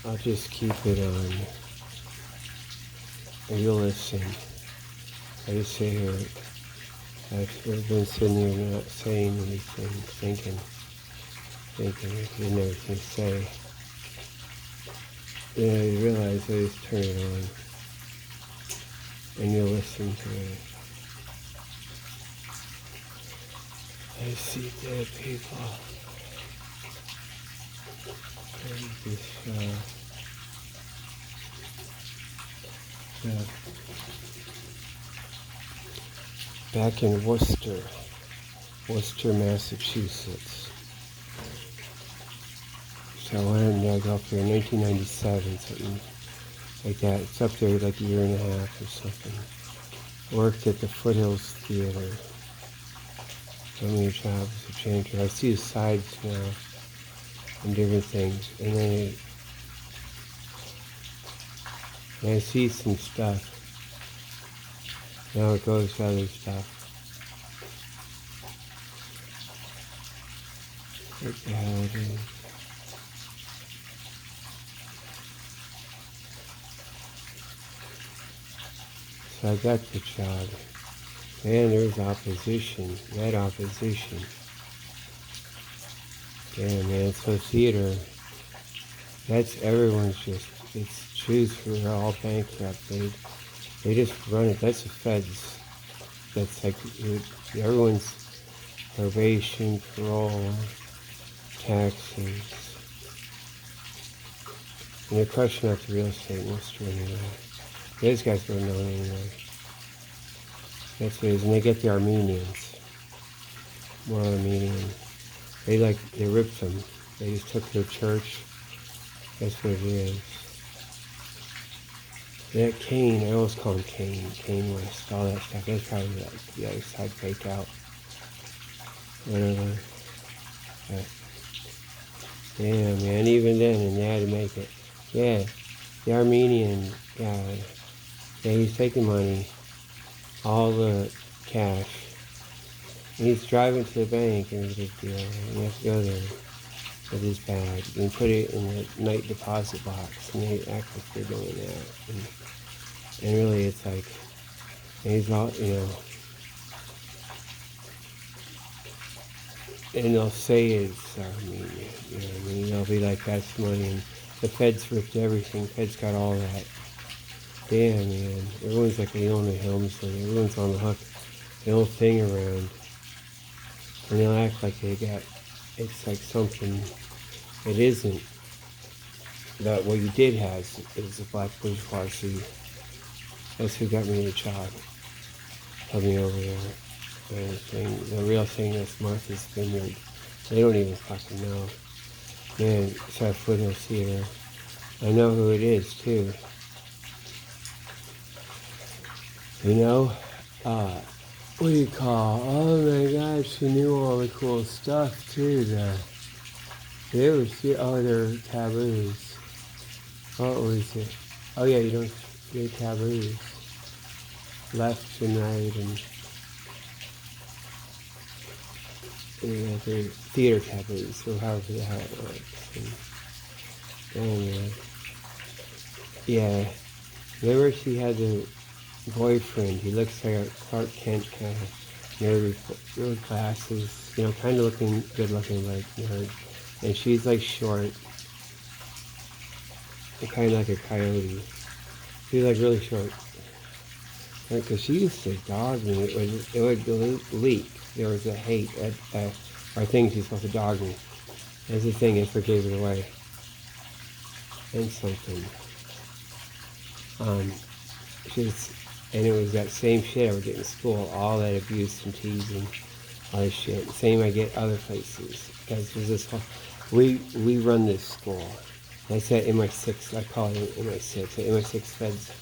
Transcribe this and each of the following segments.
I'll just keep it on, and you'll listen. I just sit here. I've been sitting here not saying anything, thinking if you didn't have anything to say. Then I realize I just turn it on, and you'll listen to it. I see dead people. Back in Worcester, Massachusetts. So I went and I got up there in 1997, something like that. It's up there like a year and a half or something. Worked at the Foothills Theater. So many jobs have changed. I see the sides now and different things. And then I see some stuff. Now it goes to other stuff. What the hell it is. So I got the job. Man, there's opposition. That opposition. Yeah, man. So theater, that's everyone's just, it's Jews who are all bankrupt. They just run it. That's the feds. That's like, everyone's probation, parole, taxes. And they're crushing out the real estate industry anyway. Those guys don't know anyway. That's what it is. And they get the Armenians. More Armenians. They ripped them. They just took their church. That's what it is. That Kane, I always call him Kane West, all that stuff. That's probably like the other side fake out. Whatever. But, yeah, man, even then, and they had to make it. Yeah, the Armenian guy, yeah, he's taking money, all the cash, and he's driving to the bank, and it's a big deal. And you have to go there with his bag and put it in the night deposit box, and they act like they're doing that. And really, it's like, and he's all, and they'll say it's Armenian, you know what I mean? They'll be like, that's money, and the feds ripped everything. Feds got all that. Damn, man. Everyone's like Leona Helmsley. Everyone's on the hook. The whole thing around. And they'll act like it's like something it isn't. But what you did have is a black bourgeoisie. That's who got me the job. Put me over there. The real thing is Martha's Vineyard. They don't even fucking know. Man, it's at Foothills Theater. I know who it is, too. You know? What do you call? Oh my gosh, she knew all the cool stuff, too. They're taboos. What was it? Oh yeah, they're taboos. Left and right and they're theater taboos, or however the hell it works. And yeah, remember she had the boyfriend. He looks like a Clark Kent kind of nerd with glasses, kind of good looking like nerd. And she's like short, and kind of like a coyote. She's like really short. Because she used to dog me. It would leak. There was a hate at our thing. She's supposed to dog me. That's the thing. That's what gave it away. And something. And it was that same shit I would get in school. All that abuse and teasing, all this shit. Same I get other places. Because there's this whole, we run this school. And I said MI6. I call it MI6. The MI6 feds.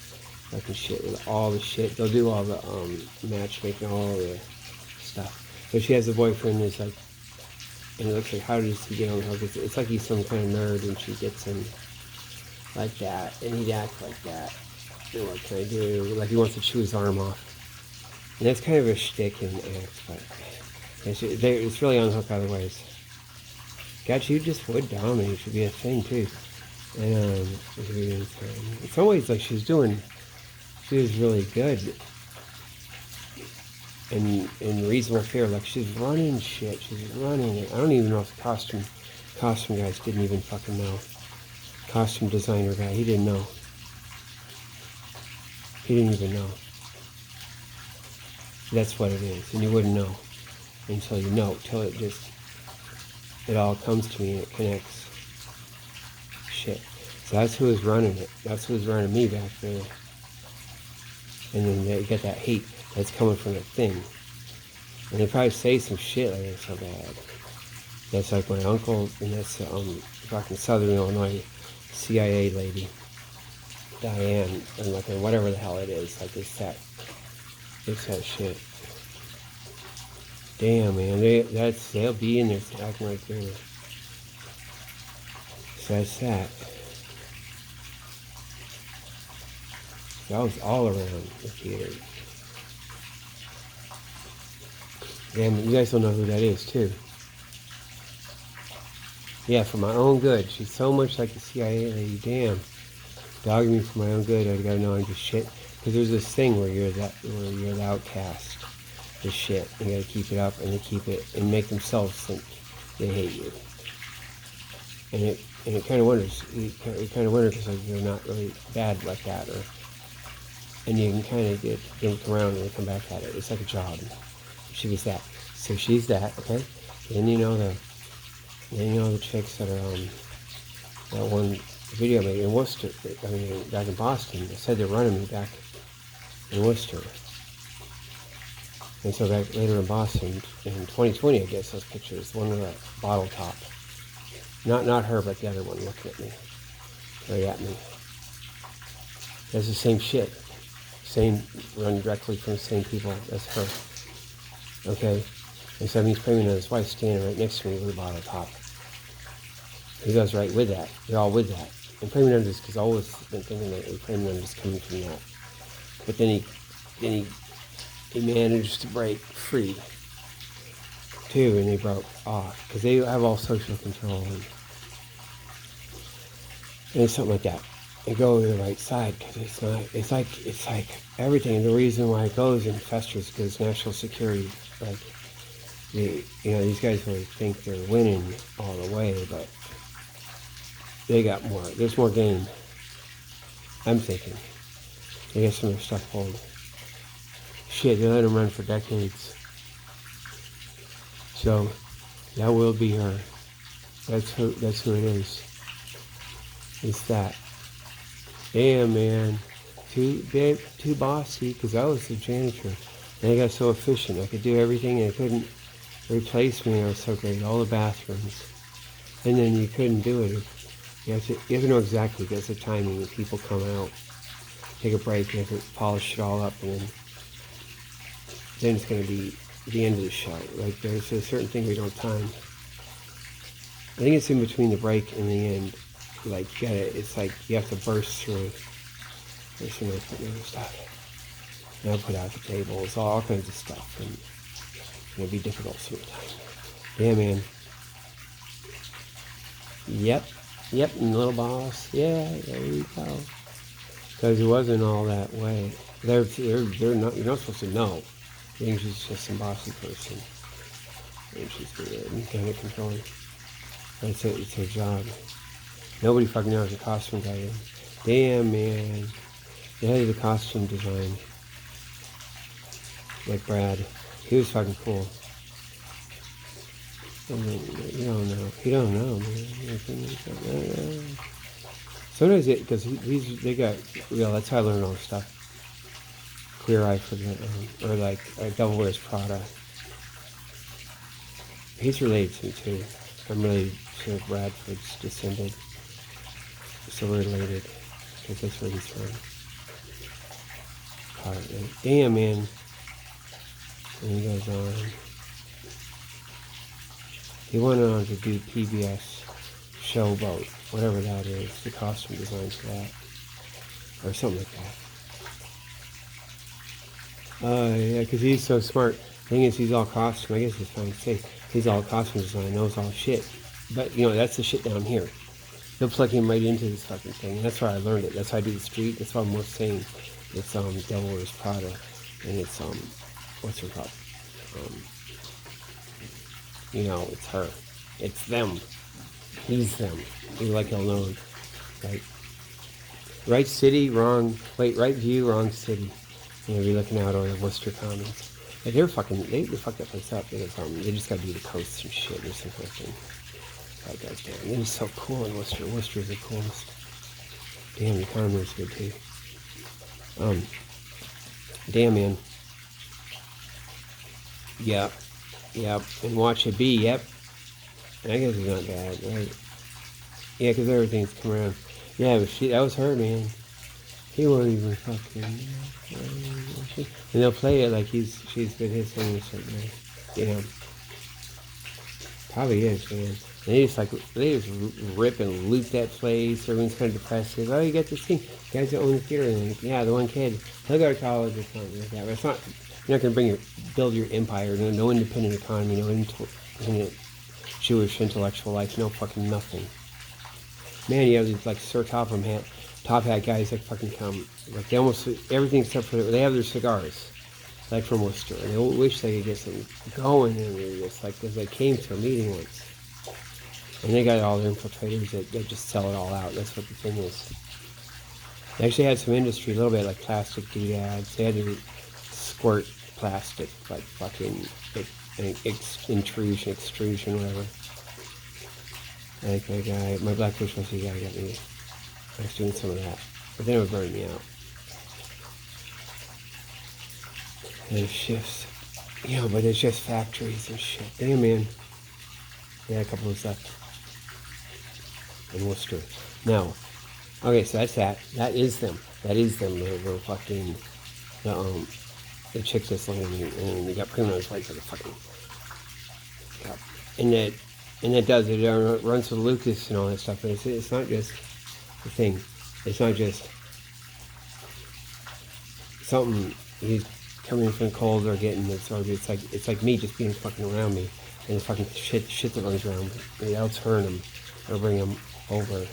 Fucking shit with all the shit. They'll do all the matchmaking, all the stuff. But she has a boyfriend that's like, and it looks like, how does he get on the hook? It's like he's some kind of nerd, and she gets him like that, and he'd act like that. And what can I do? Like he wants to chew his arm off. And that's kind of a shtick in act, but it's really on the hook other ways. God, you just would dominate. It should be a thing too. And in some ways, like she was really good and reasonable fare. Like she's running shit. She's running it. I don't even know if the costume guys didn't even fucking know. Costume designer guy, he didn't know. He didn't even know. That's what it is, and you wouldn't know until you know, till it all comes to me and it connects. Shit. So that's who was running it. That's who was running me back there. And then they get that hate that's coming from that thing. And they probably say some shit like it's so bad. That's like my uncle, and that's fucking Southern Illinois CIA lady, Diane, and like whatever the hell it is, like it's that shit. Damn, man, they'll be in there acting right there. So that's that. So I was all around the theater. Damn, you guys don't know who that is, too. Yeah, for my own good. She's so much like the CIA lady. Damn. Dogging me for my own good. I gotta know I'm just shit. Because there's this thing where you're the outcast. The shit. You gotta keep it up, and they keep it and make themselves think they hate you. And it kind of wonders. You kind of wonder because like you're not really bad like that, and you can kind of get them around and come back at it. It's like a job. She was that. So she's that. Okay. Then you know the chicks that are that one video made in Worcester. I mean, back in Boston. They said they're running me back in Worcester. And so back later in Boston, in 2020, I guess, those pictures, one with a bottle top. Not her, but the other one looking at me. Right at me. That's the same shit. Same, run directly from the same people as her. Okay? And so he's praying on his wife standing right next to me with a bottle top. He goes right with that. They're all with that. And praying on this, because I've always been thinking that praying on this coming from that. But then he managed to break free too, and they broke off because they have all social control and it's something like that. They go to the right side because it's like everything. And the reason why it goes and festers because national security, like these guys really think they're winning all the way, but they got more. There's more game. I'm thinking they got some of their stuff pulled. Shit, they let him run for decades. So that will be her. That's who it is. It's that. Damn, man. Too bossy, because I was the janitor. And I got so efficient. I could do everything, and they couldn't replace me. I was so great. All the bathrooms. And then you couldn't do it. You have to know exactly, because the timing when people come out. Take a break, you have to polish it all up, and then it's going to be the end of the show. Like, there's a certain thing we don't time. I think it's in between the break and the end. Like, it's like you have to burst through. There's some other stuff. And I'll put out the tables, all kinds of stuff. And it'll be difficult sometimes. Yeah, man. Yep, and Little Boss. Yeah, there you go. Because it wasn't all that way. They're not, you're not supposed to know. I think she's just some bossy person. And she's good and kind of controlling. It's her job. Nobody fucking knows the costume guy is. Damn, man. The head of the costume design. Like Brad. He was fucking cool. I mean, you don't know. You don't know, man. Sometimes because they got, that's how I learned all this stuff. Queer Eye for the, or like Devil Wears Prada. He's related to me too. I'm really sure Bradford's descended. So we're related, because that's where he's from. Damn, man. And he goes on. He went on to do PBS Showboat, whatever that is, the costume design for that, or something like that. Yeah, because he's so smart. The thing is, he's all costume. I guess it's fine to say he's all costume design, knows all shit. But that's the shit down here. They'll plug him right into this fucking thing. And that's why I learned it. That's how I do the street. That's why I'm most saying it's Devil Wears Prada, and it's what's her called? You know, it's her. It's them. He's them. You like y'all know, right? Right city, wrong. Wait, right view, wrong city. You know, be looking out over the Worcester Commons. Like they fucked that place up because they just got to do the coast and shit or some kind of thing. That guy's damn. It was so cool in Worcester. Worcester's the coolest. Damn, the economy's good too. Damn, man. Yep. And watch it be. Yep. I guess it's not bad, right? Yeah, because everything's come around. Yeah, but that was her, man. He won't even fucking. And they'll play it like she's been his thing or something. You know. Probably is, man. And they just rip and loot that place. Everyone's kind of depressed. Says, oh, you got this thing. Guys that own the theater. And like, yeah, the one kid. He'll go to college or something like that. But it's not. You're not going to build your empire. No independent economy. No independent Jewish intellectual life. No fucking nothing. Man, you have these like Sir Top Hat guys that fucking come. Like they almost everything except for they have their cigars, like from Worcester. And they wish they could get some going in there. It's like because they came to a meeting once, and they got all their infiltrators that just sell it all out. That's what the thing is. They actually had some industry, a little bit like plastic doodads. They had to squirt plastic, like fucking extrusion, whatever. Like my black fish recipe guy got me. I was doing some of that, but then it would burn me out. And shifts, you know, but it's just factories and shit. Damn, man. Yeah, a couple of stuff in Worcester. Now, okay, so that's that. That is them. They're fucking the chick that's looking at me, and they got criminals like a fucking. Yeah. And it does. It runs with Lucas and all that stuff. But it's not just the thing. It's not just something he's coming from cold or getting absorbed. It's like me just being fucking around me, and the fucking shit that runs around me. I'll turn him or bring him over.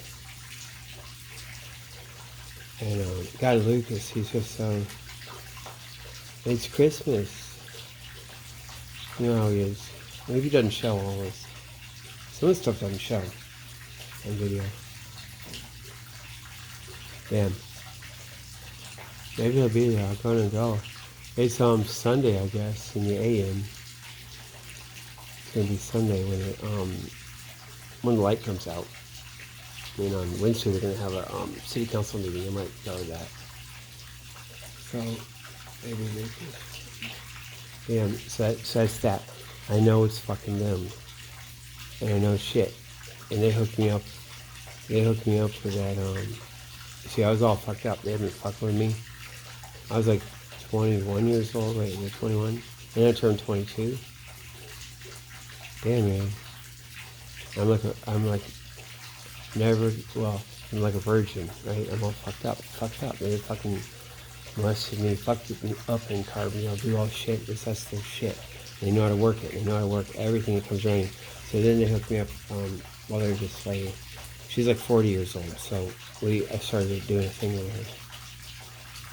And guy Lucas, he's just it's Christmas. You know how he is. Maybe he doesn't show always. Some of the stuff doesn't show on video. Damn. Maybe he'll be there. I'm gonna go. It's Sunday, I guess, in the AM. It's gonna be Sunday when the light comes out. I mean, on Wednesday they're gonna have a city council meeting. I might go to that. So maybe. Damn. So that's that. I know it's fucking them. And I know shit. And they hooked me up. For that, see, I was all fucked up. They had been fucking with me. I was like 21 years old. Wait, you're 21? And I turned 22. Damn, man. I'm like a virgin, right? I'm all fucked up. They fucking molested me, fucked me up and carved me. I'll do all shit. That's their shit. They know how to work it. They know how to work everything that comes around. So then they hooked me up while they were just like, she's like 40 years old. So I started doing a thing with her.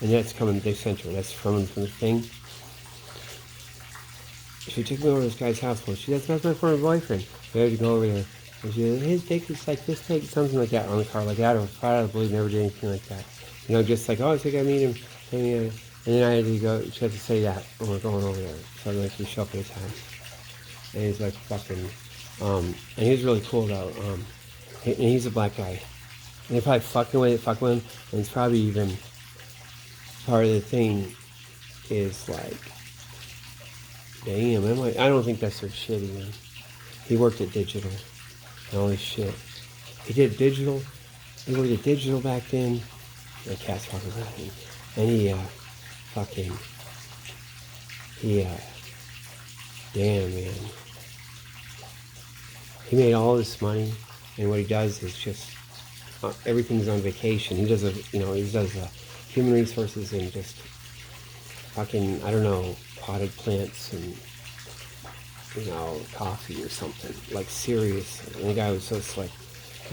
And that's coming, they sent her. That's from the thing. She took me over to this guy's house. Well, that's my former boyfriend. We had to go over there. And she said, his dick is like this big, something like that on the car. Like that, I was proud of the believe never did anything like that. You know, just like, oh, I think I meet him. And then I had to go, she had to say that when we're going over there. So like we show up at his house. And he's like fucking, and he's really cool though. And he's a black guy. And they're probably fucking with him. And it's probably even part of the thing is like, damn, I don't think that's their shit even. He worked at digital. And all this shit. He did digital. He worked at digital back then. The cat's fucking around him. And damn, man. He made all this money, and what he does is just, everything's on vacation. He does human resources and just fucking, I don't know, potted plants and, coffee or something, like serious. And the guy was so slick.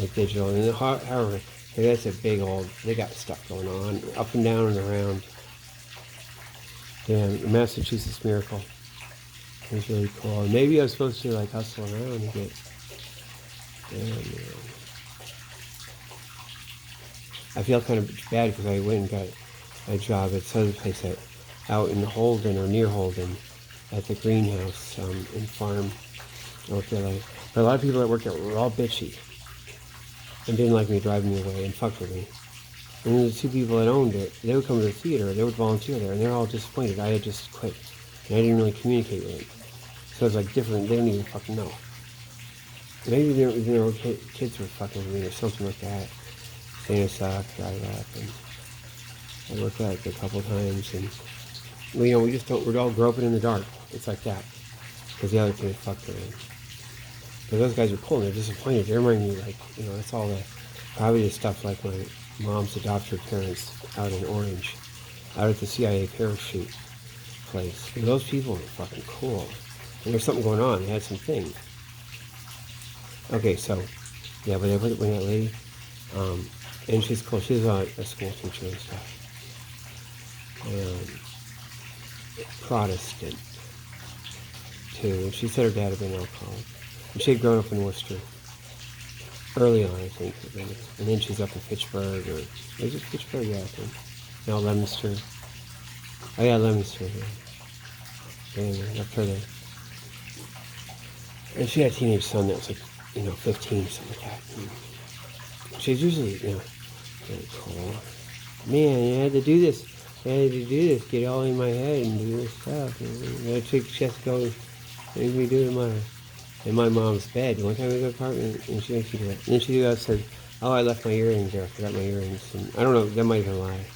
like digital. And however, that's a big old, they got stuff going on, up and down and around. Damn, Massachusetts Miracle. It was really cool. And maybe I was supposed to like hustle around and get, damn, man. I feel kind of bad because I went and got a job at some place out in Holden or near Holden at the greenhouse and farm. Okay, like, but a lot of people that worked there were all bitchy and didn't like me driving me away and fucked with me. And then the two people that owned it, they would come to the theater, they would volunteer there, and they're all disappointed. I had just quit, and I didn't really communicate with them. So it's like different, they don't even fucking know. Maybe their kids were fucking with me or something like that. Saying I suck, drive up, and I worked out a couple times, and well, you know, we just don't, we're all groping in the dark. It's like that. Because the other kids fucked with them. But those guys are cool, and they're disappointed. They remind me, like, you know, that's all the, probably the stuff like my mom's adopted parents out in Orange, out at the CIA parachute place. And those people were fucking cool. And there's something going on. They had some things. Okay, so, yeah, but I went with that lady, and she's cool. She's a school teacher and stuff. Protestant, too. And she said her dad had been alcoholic. And she had grown up in Worcester. Early on, I think. And then she's up in Fitchburg, or is it Fitchburg? Yeah, I think. No, Leominster. Oh yeah, Leominster, yeah. Yeah, up further. And she had a teenage son that was like, you know, 15, something like that. And she's usually, you know, really cool. Man, I had to do this. Get all in my head and do this stuff. And I took Chesko, made me do it in my mom's bed. One time we go to the apartment, and she makes me do it. And then she said, oh, I left my earrings there. I forgot my earrings. And I don't know, that might have been a lie.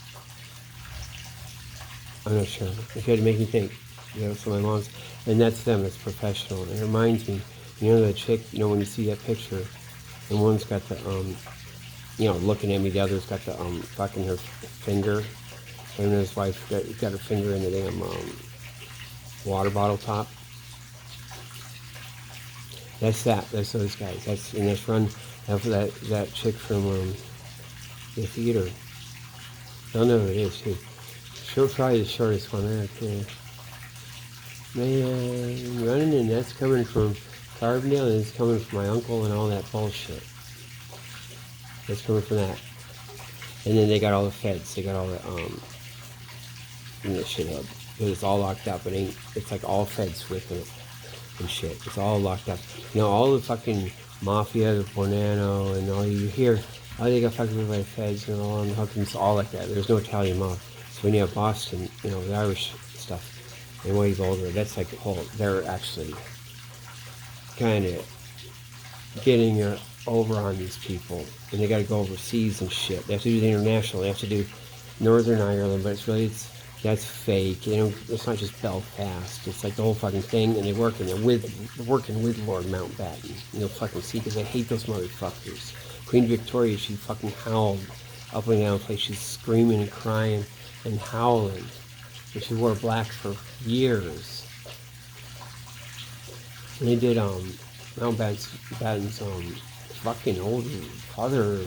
I'm not sure. She had to make me think. You know, so my mom's, and that's them, that's professional. And it reminds me, you know, the chick, you know, when you see that picture, and one's got the, you know, looking at me, the other's got the, fucking her finger, and his wife got her finger in the damn, water bottle top. That's those guys. That's run, that chick from, the theater. I don't know who it is, too. She'll try the shortest one there, too. Man, running, and that's coming from Carbondale, and it's coming from my uncle and all that bullshit. That's coming from that. And then they got all the feds. They got all the, shithead. But it's all locked up. It's like all feds with it and shit. It's all locked up. You know, all the fucking mafia, the Bornano, and all you hear, oh, they got fucking with by the feds and all on the hook, and it's all like that. There's no Italian mob. So when you have Boston, you know, the Irish stuff, and way vulgar, that's like the whole, they're actually kind of getting over on these people, and they got to go overseas and shit. They have to do the international. They have to do Northern Ireland, but it's really, that's fake. You know, it's not just Belfast. It's like the whole fucking thing, and they're working with Lord Mountbatten. You'll fucking see, because I hate those motherfuckers. Queen Victoria, she fucking howled up and down the place. She's screaming and crying and howling. And she wore black for years. And they did Mountbatten's fucking older father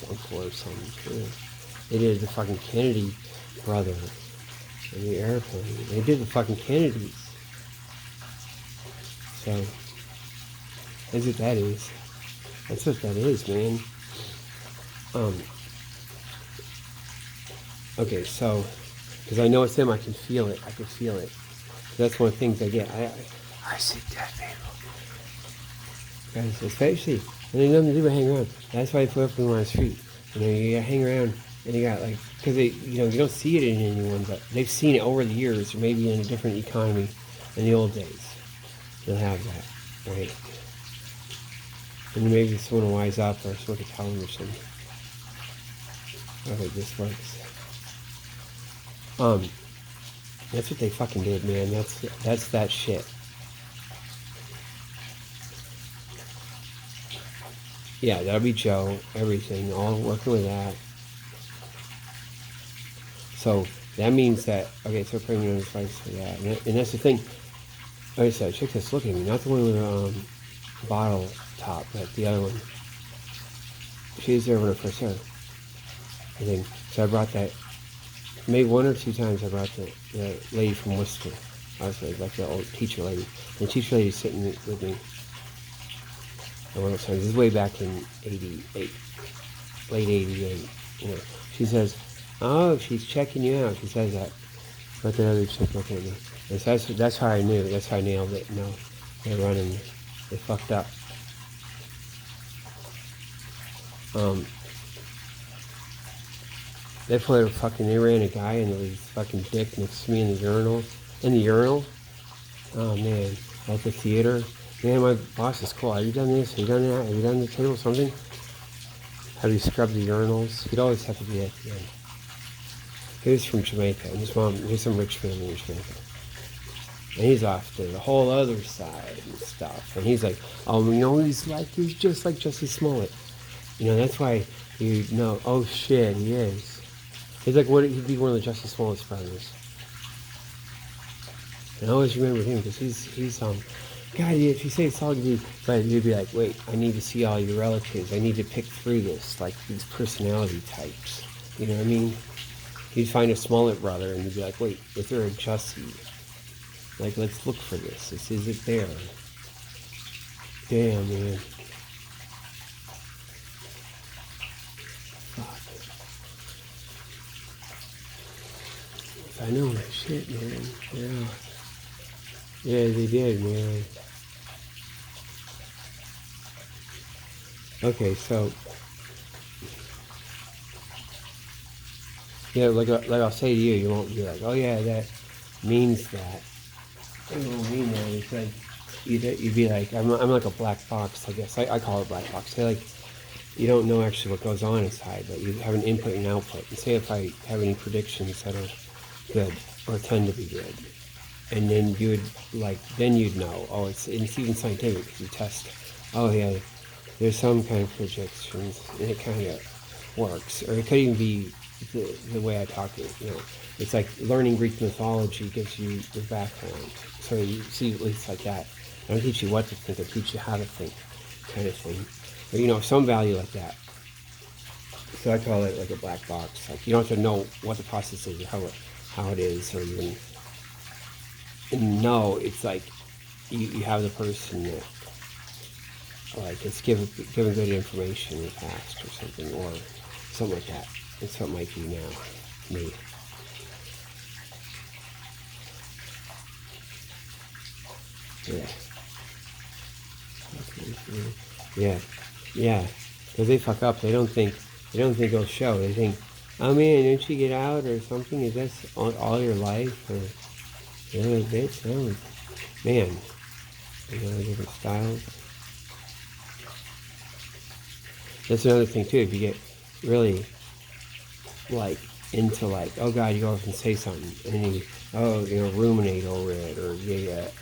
uncle or something too. They did the fucking Kennedy brother in the airplane. They did the fucking Kennedys. So that's what that is. That's what that is, man. Okay, so because I know it's them, I can feel it. I can feel it. That's one of the things I get. I see dead people. Guys, especially, and they nothing to do but hang around. That's why I put up them on the street. You know, you gotta hang around, and you got like, because they, you know, you don't see it in anyone, but they've seen it over the years, or maybe in a different economy in the old days. You'll have that, right? And maybe someone will wise up, or someone can tell them or something. How this works. That's what they fucking did, man. That's that shit. Yeah, that'll be Joe, everything, all working with that. So that means that, okay, so putting on his face for that. And that's the thing. Like I said, chick that's looking at me, not the one with bottle top, but the other one. She was there when I first saw her. I think. So I brought that, maybe 1 or 2 times I brought the lady from Worcester. I was like the old teacher lady. And the teacher lady was sitting with me. And one of those times, this is way back in 88, late 88, you know. She says, oh, she's checking you out. She says that. But the other chick looked at me. And so that's how I knew. That's how I nailed it. No, they're running. They fucked up. They ran a guy into his fucking dick next to me in the urinal. Oh man, at the theater. Man, my boss is cool. Have you done this? Have you done that? Have you done the table something? Have you scrubbed the urinals? He'd always have to be at the end. He was from Jamaica, and his mom, he's some rich family in Jamaica. And he's off to the whole other side and stuff. And he's like, oh, you know, he's just like Jussie Smollett. You know, that's why you know, oh shit, he is. He's like, he'd be one of the Jussie Smollett's brothers. And I always remember him because he's God, if you say it's all you, but you'd be like, wait, I need to see all your relatives. I need to pick through this, like these personality types. You know what I mean? You'd find a Smollett brother and you'd be like, wait, is there a Jussie? Like, let's look for this. Is it there? Damn, man. Fuck. I know that shit, man. Yeah. Yeah, they did, man. Okay, so yeah, like I'll say to you, you won't be like, oh yeah, that means that. It won't mean that. It's like you'd be like, I'm like a black box, I guess. I call it black box. Say like you don't know actually what goes on inside, but you have an input and output. And say if I have any predictions that are good or tend to be good, and then then you'd know. Oh, it's even scientific because you test. Oh yeah. There's some kind of projections, and it kind of works. Or it could even be the way I talk it, you know. It's like learning Greek mythology gives you the background. So you see, at least like that. I don't teach you what to think, I teach you how to think, kind of thing. But, you know, some value like that. So I call it like a black box. Like, you don't have to know what the process is or how it is, or even... And no, it's like you have the person that... Like it's given good information in the past or something like that. That's what it might be now. Me. Yeah. Yeah. Yeah. Because they fuck up. They don't think it'll show. They think, oh man, didn't you get out or something? Is that all your life? Or you know, bitch? No. Man. You know, different styles. That's another thing too. If you get really like into like, oh God, you go off and say something, and you ruminate over it, or you get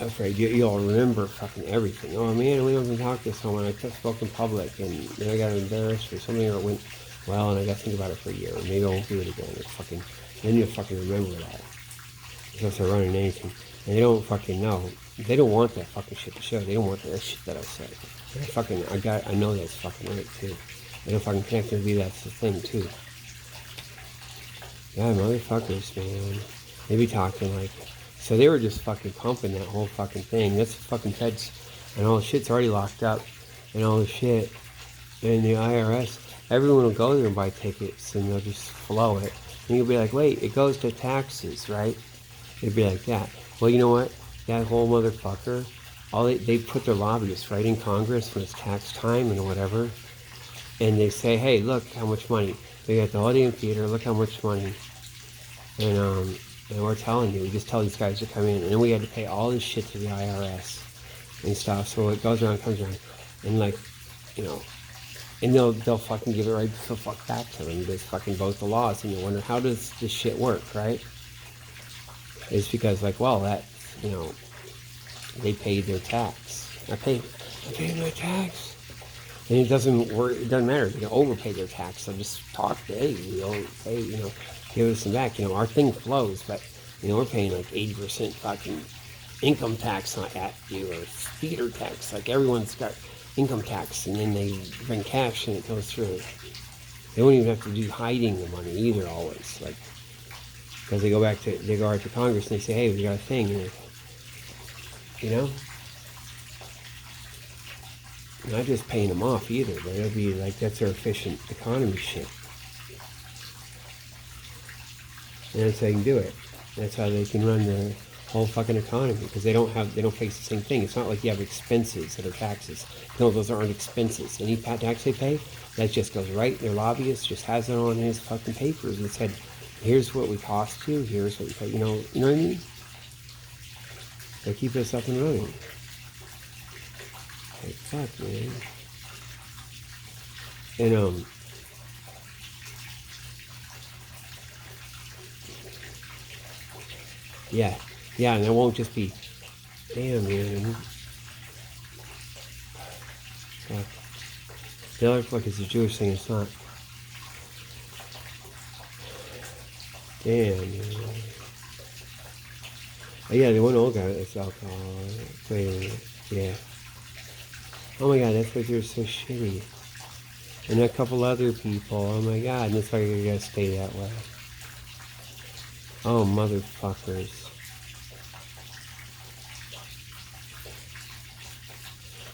afraid you'll remember fucking everything. Oh man, we don't talk this time when I spoke in public, and then I got embarrassed or something, or it went well, and I got to think about it for a year, or maybe I won't do it again. Then you'll fucking remember that. Because they're running anything, and they don't fucking know. They don't want that fucking shit to show. They don't want that shit that I said. I know that's fucking right too. They don't fucking connect to me, that's the thing too. Yeah, motherfuckers, man. They be talking like, so they were just fucking pumping that whole fucking thing. That's fucking feds, and all the shit's already locked up, and all the shit. And the IRS, everyone will go there and buy tickets, and they'll just flow it. And you'll be like, wait, it goes to taxes, right? They'd be like that. Well, you know what? That whole motherfucker, they put their lobbyists right in Congress when it's tax time and whatever, and they say, hey, look how much money. They got the Odeon Theater, look how much money. And we're telling you, we just tell these guys to come in, and then we had to pay all this shit to the IRS and stuff, so it goes around, comes around, and like, you know, and they'll fucking give it right the fuck back to them. They fucking vote the laws, and you wonder, how does this shit work, right? It's because, like, well, that, you know, they paid their tax. I paid my tax. And it doesn't work, it doesn't matter. They can overpay their tax. They'll just talk, hey, hey, you know, give us some back. You know, our thing flows, but, you know, we're paying like 80% fucking income tax at you, or theater tax. Like, everyone's got, income tax, and then they bring cash and it goes through. They don't even have to do hiding the money either always, like, because they go out to Congress and they say, hey, we got a thing, and you know? Not just paying them off either, but it'll be like that's their efficient economy shit. And that's how you can do it. That's how they can run the whole fucking economy, because they don't face the same thing. It's not like you have expenses that are taxes. No, those aren't expenses. Any tax they pay, that just goes right. Their lobbyist just has it on his fucking papers and said, here's what we cost you, here's what we pay. You know what I mean? They keep us up and running. Like, fuck, man. And, yeah, and it won't just be, damn, man. Fuck. The other fuck is a Jewish thing, it's not. Damn, man. Oh, yeah, the one old guy that's alcohol. Wait a minute. Yeah. Oh my god, that's why they're so shitty. And a couple other people, oh my god, and that's why you're gonna stay that way. Oh, motherfuckers.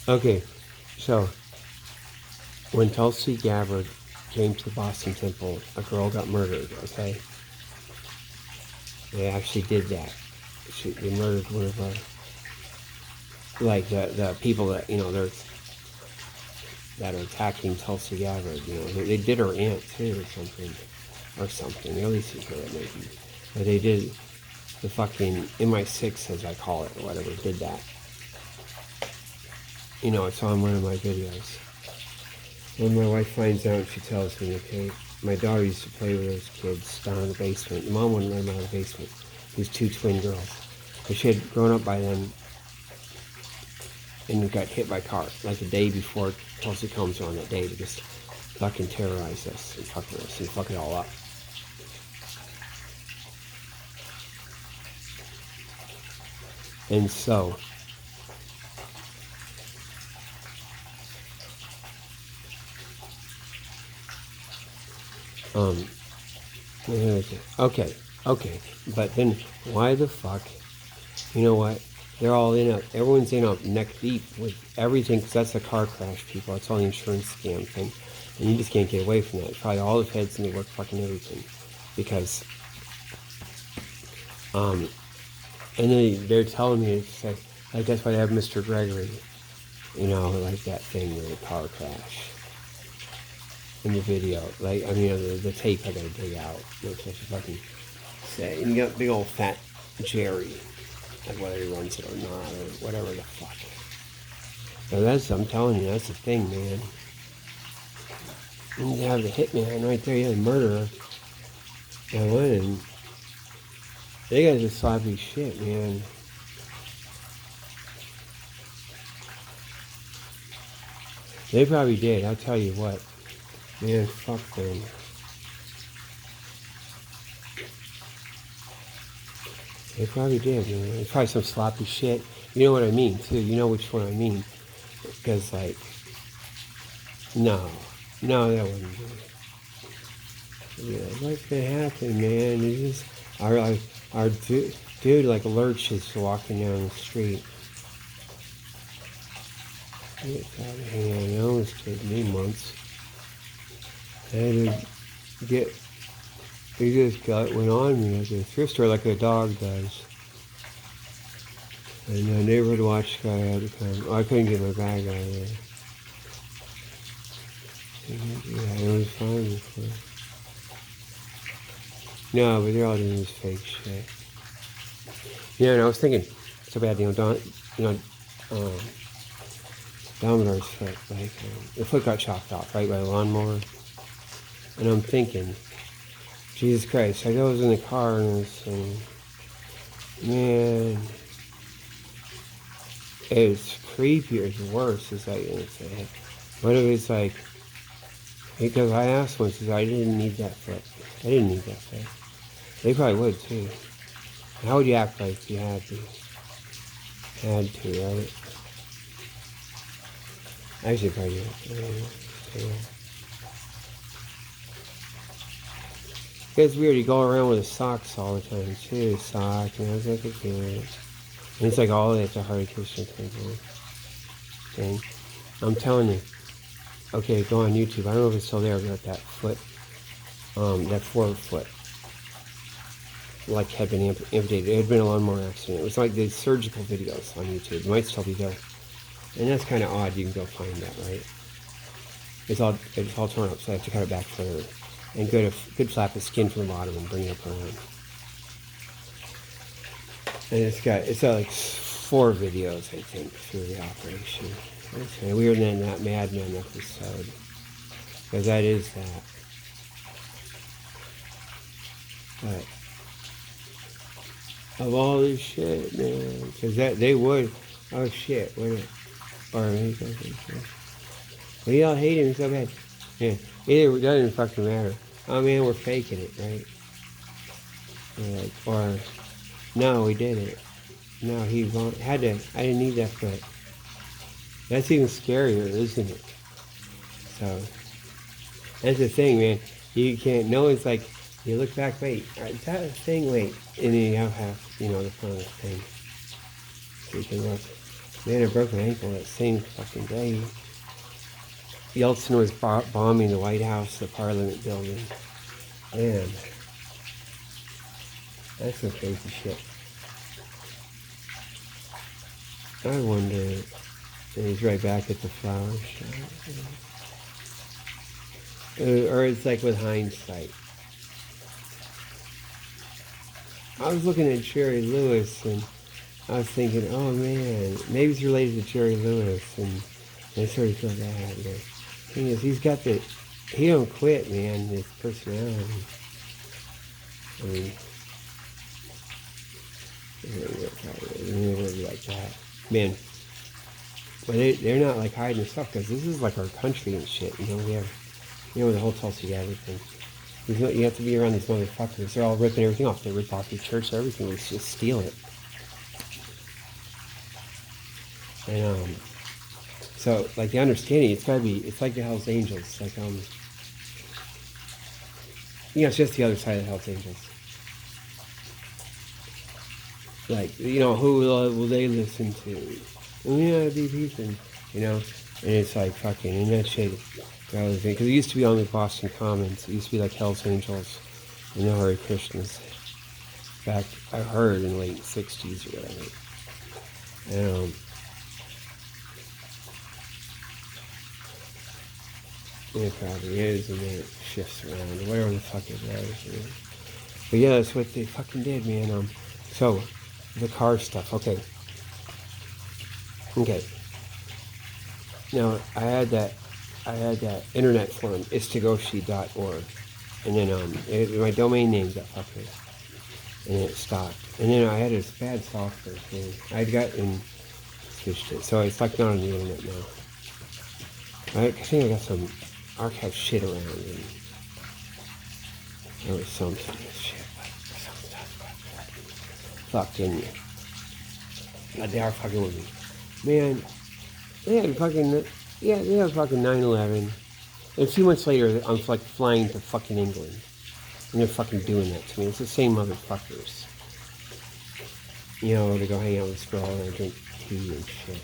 Okay, so, when Tulsi Gabbard came to the Boston Temple, a girl got murdered, okay? They actually did that. They murdered one of like the people that, you know, that are attacking Tulsi Gabbard, you know. They did her aunt too, or something. At least you hear it maybe. But they did the fucking MI6, as I call it, or whatever, did that. You know, it's on one of my videos. When my wife finds out, she tells me, okay, my daughter used to play with those kids down in the basement. The mom wouldn't let them out of the basement. These two twin girls. But she had grown up by then and got hit by a car, like the day before Tulsi comes on, that day, to just fucking terrorize us and fuck with us and fuck it all up. And so, okay, but then why the fuck, you know what, they're all everyone's in up neck deep with everything, because that's a car crash, people, it's all the insurance scam thing, and you just can't get away from that. Probably all the feds and they work fucking everything, because, and then they're telling me, it's like that's why they have Mr. Gregory, you know, like that thing with the car crash. In the video, like, I mean, the tape I gotta dig out. That's what you fucking say. And you got big old fat Jerry, like whether he runs it or not, or whatever the fuck. So I'm telling you, that's the thing, man. And you have the hitman right there, you have the murderer. And went and they got just sloppy shit, man. They probably did, I'll tell you what. Man, fuck them. They probably did, man. It's probably some sloppy shit. You know what I mean, too. You know which one I mean. Because, like, no, that wouldn't be it. Yeah, what's gonna happen, man? It's just, our dude, like, lurches walking down the street. Get out of hand. It almost took me months. And it just went on me at the thrift store like a dog does. And the neighborhood watch guy had to come. Oh, I couldn't get my bag out of there. Yeah, it was fine before. No, but they're all doing this fake shit. Yeah, and I was thinking, so bad, Dominor's foot, like, the foot got chopped off, right, by the lawnmower. And I'm thinking, Jesus Christ, I was in the car and I was saying, man, it's creepier, it's worse, it's like, what if it's like, because I asked once, I didn't need that foot. I didn't need that foot. They probably would too. How would you act like if you had to? Had to, right? I should probably do it. Yeah. It's weird, you go around with the socks all the time too. Sock, you know, it's like a kid. And it's like all that's a Hare Krishna thing. I'm telling you. Okay, go on YouTube. I don't know if it's still there, but that foot, that forefoot, like had been amputated. It had been a lawnmower accident. It was like the surgical videos on YouTube. It might still be there. And that's kind of odd. You can go find that, right? It's all torn up, so I have to cut it back further. And good flap of skin from the bottom and bring it up around. And it's got like 4 videos, I think, through the operation. That's kind of weird than that Mad Men episode. Because that is that. But of all this shit, man. Because they would, oh shit, wait a minute. We all hate him so bad. Yeah, it doesn't fucking matter. Oh man, we're faking it, right? Like, or, no, we did it. No, he had to, I didn't need that foot. That's even scarier, isn't it? So, that's the thing, man. You can't know. It's like, you look back, wait, is that a thing? Wait. And then you have, the front of the thing. So you can look. Man, I broke my ankle that same fucking day. Yeltsin was bombing the White House, the Parliament building. Man. That's some crazy shit. I wonder... And he's right back at the flower shop. Or it's like with hindsight. I was looking at Jerry Lewis and I was thinking, oh man, maybe it's related to Jerry Lewis, and I sort of feel bad. The thing is, he don't quit, man, his personality. I mean, really like that. Man, but they're not like hiding stuff, because this is like our country and shit, we have, the whole Tulsi Gabbard thing. You have to be around these motherfuckers. They're all ripping everything off. They rip off your church, everything. They just steal it. And, so, like, the understanding, it's like the Hells Angels. Like, it's just the other side of the Hells Angels. Like, who will they listen to? Be beefing, And it's like, fucking, and that shit. Because it used to be on the Boston Commons. It used to be like Hells Angels and the Hare Krishnas. Back, I heard in the late 60s or whatever. And, it probably is, and then it shifts around, or whatever the fuck it was. But yeah, that's what they fucking did, man. So, the car stuff, okay. Now, I had that internet forum, istagoshi.org, and then my domain name got fucked with, and it stopped. And then I had this bad software thing. I'd gotten switched it, so it's like not on the internet now. I think I got some archive shit around, and there was some shit, like some stuff. Fucking, they are fucking with me, man. They had fucking 9/11. And a few months later, I'm like flying to fucking England, and they're fucking doing that to me. It's the same motherfuckers, to go hang out with this girl and drink tea and shit.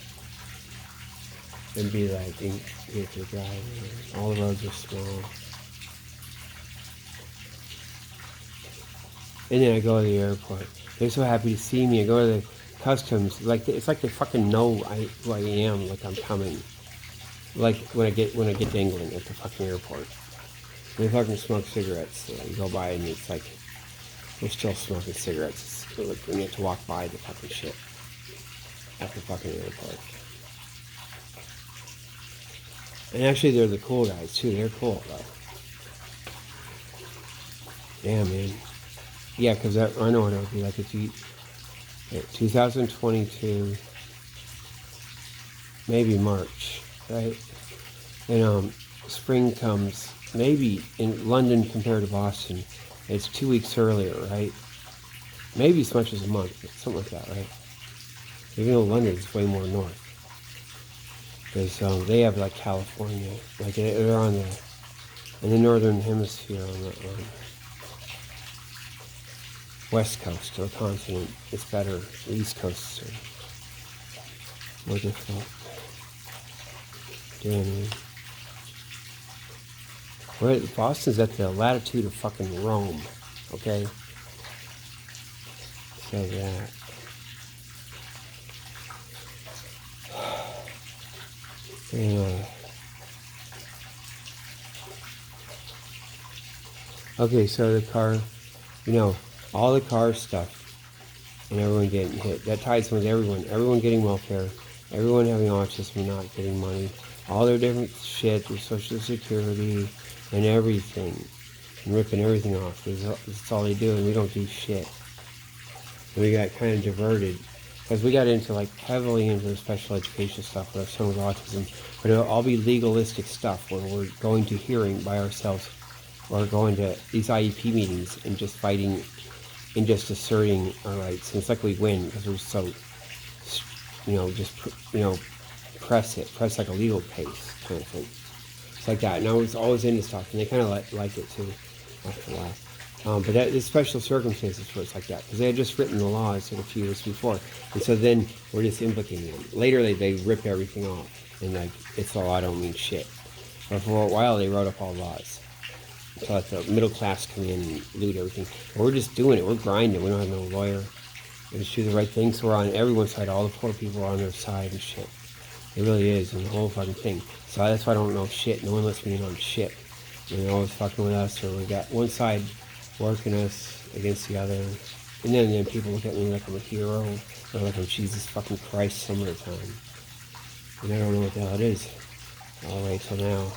And be like, if you're driving, all the roads are small. And then I go to the airport. They're so happy to see me. I go to the customs. It's like they fucking know who I am. Like I'm coming. Like when I get to England at the fucking airport. They fucking smoke cigarettes. You go by and it's like they're still smoking cigarettes. It's like when you have to walk by the fucking shit at the fucking airport. And actually, they're the cool guys, too. They're cool, though. Damn, man. Yeah, because I know what it would be like if 2022, maybe March, right? And spring comes, maybe in London compared to Boston, it's 2 weeks earlier, right? Maybe as much as a month, something like that, right? Even though London is way more north. because they have like California, like they're on in the northern hemisphere on the west coast of the continent. It's better. The east coasts are more difficult. Damn. Boston's at the latitude of fucking Rome, okay? So that. And, okay, so the car, all the car stuff and everyone getting hit. That ties with everyone. Everyone getting welfare. Everyone having autism and not getting money. All their different shit, their social security and everything. And ripping everything off. That's all they do, and we don't do shit. And we got kind of diverted. Because we got into heavily into the special education stuff with someone with autism. But it'll all be legalistic stuff when we're going to hearing by ourselves or going to these IEP meetings and just fighting and just asserting our rights. And it's like we win because we're so, press like a legal case kind of thing. It's like that. And I was always into stuff, and they kind of like it too after a while. But there's special circumstances where it's like that, because they had just written the laws a few years before, and so then we're just implicating them. Later they rip everything off, and it's all I don't mean shit. But for a while they wrote up all laws, so let the middle class come in and loot everything. But we're just doing it. We're grinding. We don't have no lawyer. We just do the right thing. So we're on everyone's side. All the poor people are on their side and shit. It really is, and the whole fucking thing. So that's why I don't know shit. No one lets me in on shit. They're always fucking with us, or we got one side working us against the other, and then people look at me like I'm a hero, or like I'm Jesus fucking Christ some of the time, and I don't know what the hell it is all the way till now.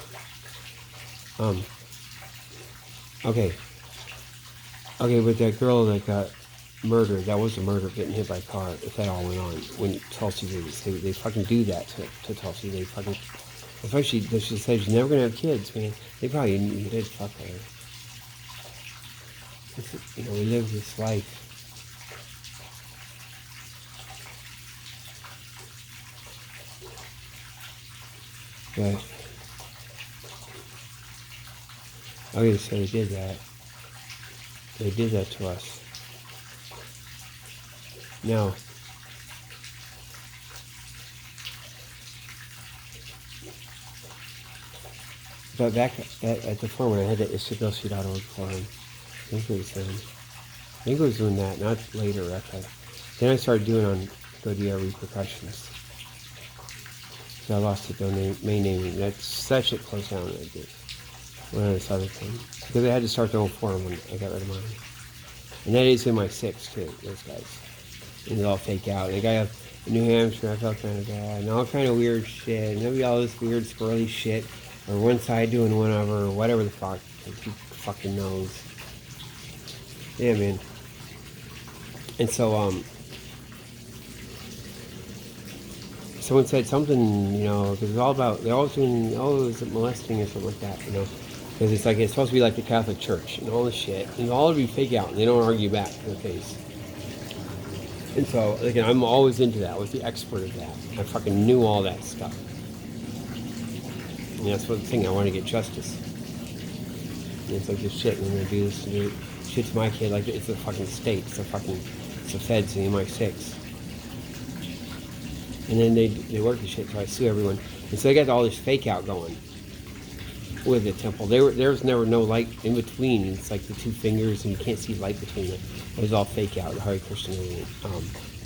Okay, but that girl that got murdered, that was a murder, getting hit by a car, if that all went on, when Tulsi did this, they fucking do that to Tulsi, they fucking, especially, she said she's never gonna have kids, man, they probably did fuck her. We live this life. But okay, so they did that. They did that to us. Now, but back at the farm when I had that Isabelsi.org forum, I think it was doing that, not later. Okay. Then I started doing on GoDaddy repercussions. So I lost the domain name. That shit closed down. I did one of this other thing because I had to start their own forum when I got rid of mine. And that is in my 6 too. Those guys, and they all fake out. And the guy up in New Hampshire, I felt kind of bad, and all kind of weird shit. And there'll be all this weird squirrely shit, or one side doing whatever, or whatever the fuck. Who fucking knows? Yeah, man. And so, someone said something, because it's all about, they're always doing, is it molesting or something like that, because it's supposed to be like the Catholic Church and all this shit, and all of you fake out, and they don't argue back in the face. And so, again, I'm always into that. I was the expert of that. I fucking knew all that stuff. And that's what the thing, I want to get justice. And it's like this shit, and I'm going to do this and do shit to my kid, like it's the fucking state, it's the feds in MI6. And then they work the shit, so I sue everyone. And so they got all this fake out going with the temple. There was never no light in between. It's like the 2 fingers, and you can't see light between it. It was all fake out, the Hare Krishna movement.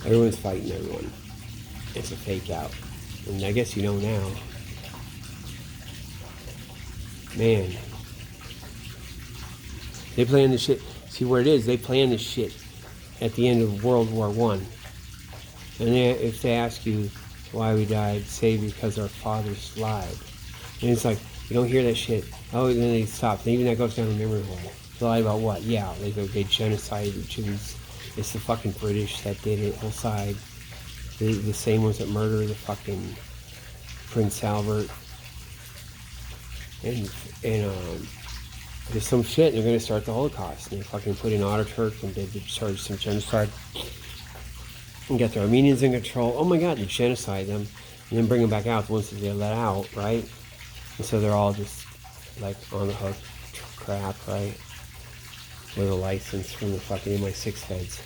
Everyone's fighting everyone. It's a fake out. And I guess you know now. Man. They plan this shit. See where it is? They plan this shit at the end of World War I. And if they ask you why we died, say because our fathers lied. And it's like, you don't hear that shit. Oh, and then they stop. And even that goes down the memory hole. They lie about what? Yeah, they genocided the Jews. It's the fucking British that did it, whole side. The same ones that murdered the fucking Prince Albert. And there's some shit, and they're going to start the Holocaust. And they fucking put in Ataturk and they started some genocide. And get the Armenians in control. Oh my God, they genocide them. and then bring them back out the ones that they let out, right? And so they're all just like on the hook crap, right? With a license from the fucking MI6 feds,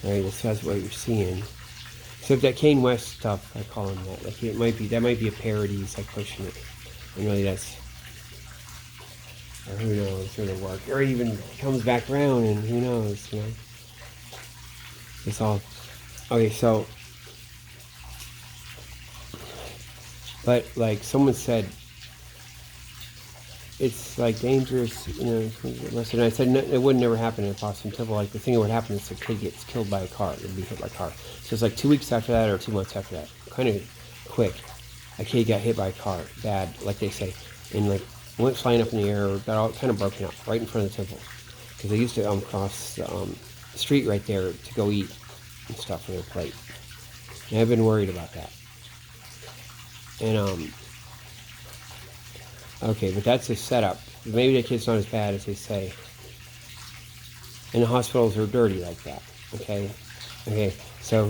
right? So that's what you're seeing. So that Kane West stuff, I call him that. Like that might be a parody. He's like pushing it, and really that's, or who knows, or it'll work, or even comes back around, and who knows, you know. It's all okay. So, but like someone said, it's like dangerous, you know. Listen, I said no, it would never happen in Boston Temple. Like the thing that would happen is a kid gets killed by a car, would be hit by a car. So it's like 2 weeks after that or 2 months after that, kind of quick. A kid got hit by a car, bad, like they say, and like went flying up in the air, or got all kind of broken up right in front of the temple, because they used to cross the street right there to go eat and stuff on their plate. And I've been worried about that. And okay, but that's a setup. Maybe the kid's not as bad as they say. And the hospitals are dirty like that. Okay, so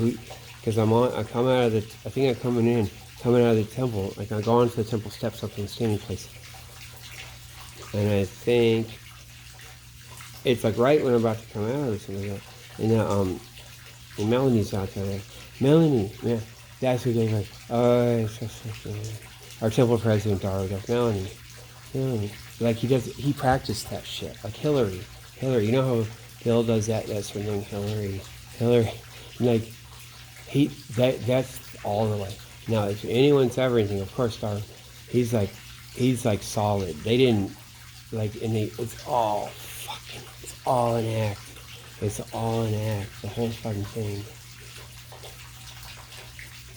because I come out of the, I think I'm coming out of the temple. Like I go onto the temple steps up in the standing place, and I think it's like right when I'm about to come out or something like that. And Melanie's out there. Melanie, yeah, that's who they're like. Oh, it's just like, our temple president, Darla, Melanie. Like he practiced that shit. Like Hillary, you know how Bill does that sort of thing, Hillary, like that's all the way. Now, if anyone's ever anything, of course, Darla, he's like solid. They didn't, like, and it's all an act. It's all an act, the whole fucking thing.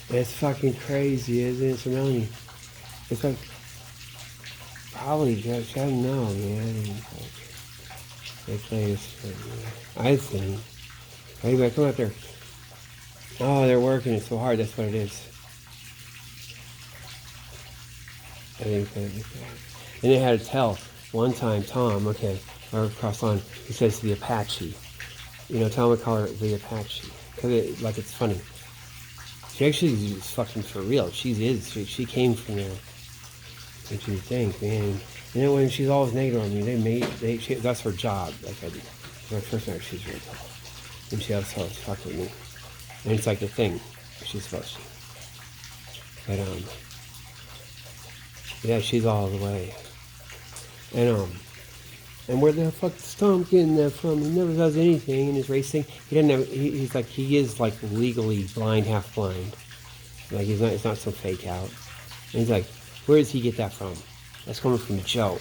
It's fucking crazy, isn't it, Melanie? It's like, probably just, I don't know, man. They play this, I think. Anyway, come out there. Oh, they're working it so hard, that's what it is. I think and they had to tell one time, Tom, okay, or across the line, he says to the Apache, you know, Tom would call her the Apache, because like it's funny. She actually is fucking for real. She came from there. What you think, man? And then when she's always negative on me, that's her job. Like my first night, she's really tall, and she also is fucking with me, and it's like the thing she's supposed to. But yeah, she's all the way. And where the fuck is Tom getting that from? He never does anything in his racing. He doesn't have. He is like legally blind, half blind. Like it's not so fake out. And he's like, where does he get that from? That's coming from Joe.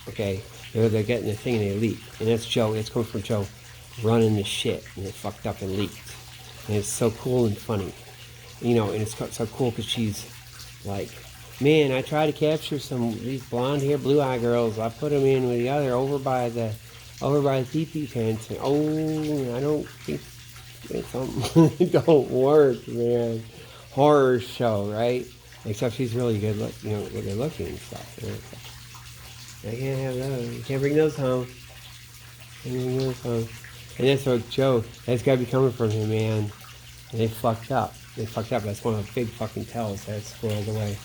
Okay, they're getting the thing and they leak, and that's Joe. It's coming from Joe running the shit, and it fucked up and leaked. And it's so cool and funny, you know. And it's so cool because she's like, man, I try to capture these blonde hair, blue eye girls. I put them in with the other over by the teepee fence. And, I don't think it don't work, man. Horror show, right? Except she's really good, good looking and stuff. You know? I can't have those. You can't bring those home. And that's what Joe. That's got to be coming from him, man. And they fucked up. That's one of the big fucking tells that's squirreled away.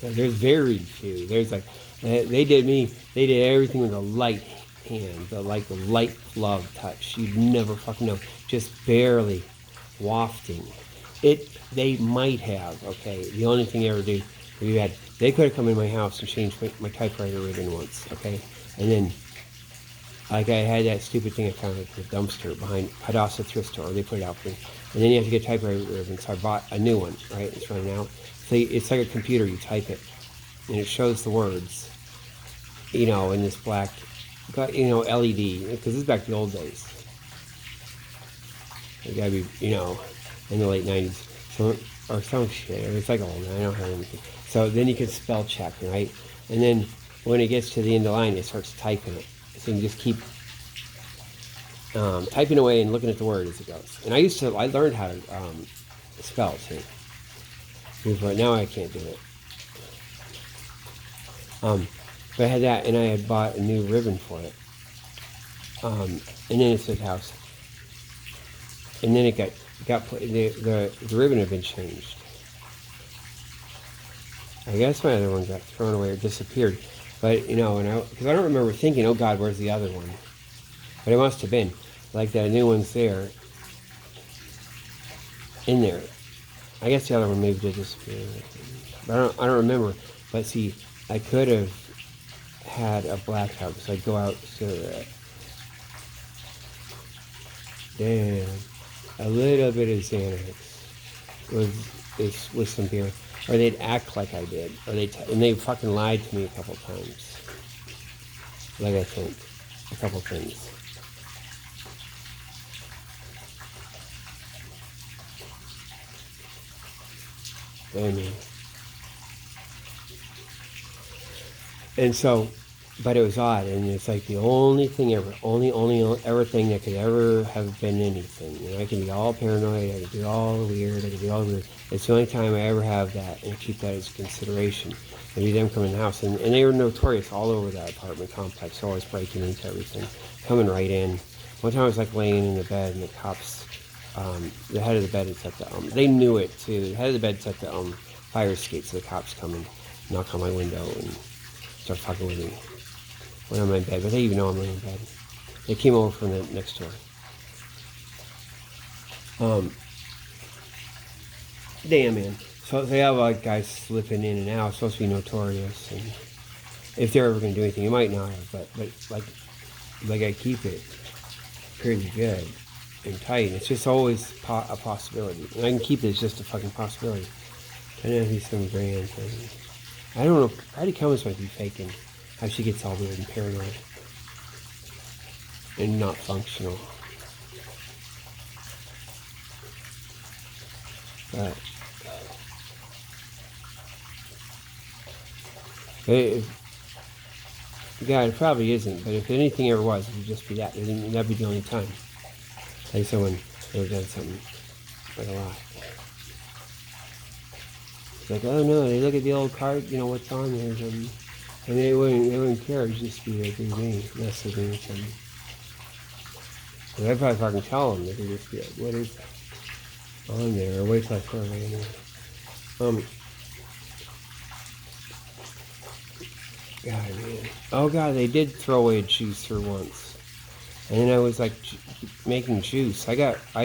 There's very few. There's like, they did everything with a light hand, the light glove touch. You'd never fucking know. Just barely wafting. They might have, okay? The only thing they ever do, they could have come in my house and changed my typewriter ribbon once, okay? And then, like I had that stupid thing I found at the dumpster behind Hadassah thrift store. They put it out for me. And then you have to get typewriter ribbon, so I bought a new one, right? It's running out. So it's like a computer, you type it, and it shows the words, you know, in this black, you know, LED, because this is back to the old days. It gotta be, you know, in the late 90s, or some shit, it's like old, I don't have anything. So then you can spell check, right? And then when it gets to the end of the line, it starts typing it. So you can just keep typing away and looking at the word as it goes. And I learned how to spell too. But now I can't do it. But I had that, and I had bought a new ribbon for it. And then it said house. And then it got got the ribbon had been changed. I guess my other one got thrown away or disappeared. But, you know, because I don't remember thinking, oh God, where's the other one? But it must have been. Like that new one's there. In there. I guess the other one maybe did disappear. But I don't remember. But see, I could have had a blackout because I'd go out to damn, a little bit of Xanax with some beer. Or they'd act like I did. Or and they fucking lied to me a couple times. Like I think. A couple things. Damn. And so, but it was odd, and it's like the only thing ever, only ever thing that could ever have been anything. You know, I can be all paranoid, I can be all weird, I can be all weird. It's the only time I ever have that, and I keep that as consideration. Maybe them coming in the house, and they were notorious all over that apartment complex, always breaking into everything, coming right in. One time I was like laying in the bed, and the cops, the head of the bed had set the, they knew it too. The head of the bed set the fire escape, so the cops come and knock on my window and start fucking with me when I'm in bed, but they even know I'm laying in bed. They came over from the next door. Damn, man. So they have like guys slipping in and out, supposed to be notorious, and if they're ever gonna do anything, you might not have, but like I keep it pretty good and tight. It's just always a possibility, and I can keep it as just a fucking possibility. I know he's some grand thing. I don't know. Patty Cummins might be faking how she gets all weird and paranoid and not functional. But God, it probably isn't. But if anything ever was, it would just be that. That'd be the only time. Like someone ever done something like a lot. It's like, oh no, they look at the old card, you know, what's on there, and they wouldn't care, it'd just be like, me, mess with me or something. And I'd probably fucking tell them, they could just be like, what is on there, or wait till I throw it anyway. God, man. Oh God, they did throw away a juicer once. And then I was like making juice. I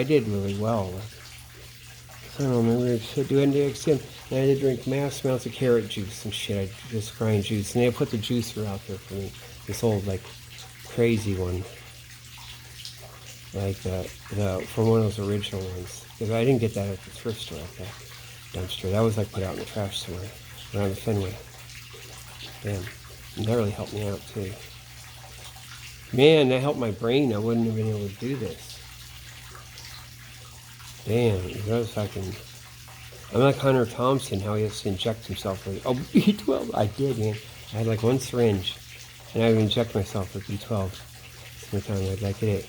did really well. I don't remember doing the extent. And I had to drink mass amounts of carrot juice and shit. I just grind juice. And they put the juicer out there for me. This old, like, crazy one. Like, from one of those original ones. Because I didn't get that at the thrift store, at the dumpster. That was, like, put out in the trash somewhere. Around the Fenway. Damn. And that really helped me out, too. Man, that helped my brain. I wouldn't have been able to do this. Damn, that was fucking... I'm like Hunter Thompson, how he has to inject himself with... Oh, B12! I did, man. I had like one syringe, and I would inject myself with B12. Sometimes I'd like it,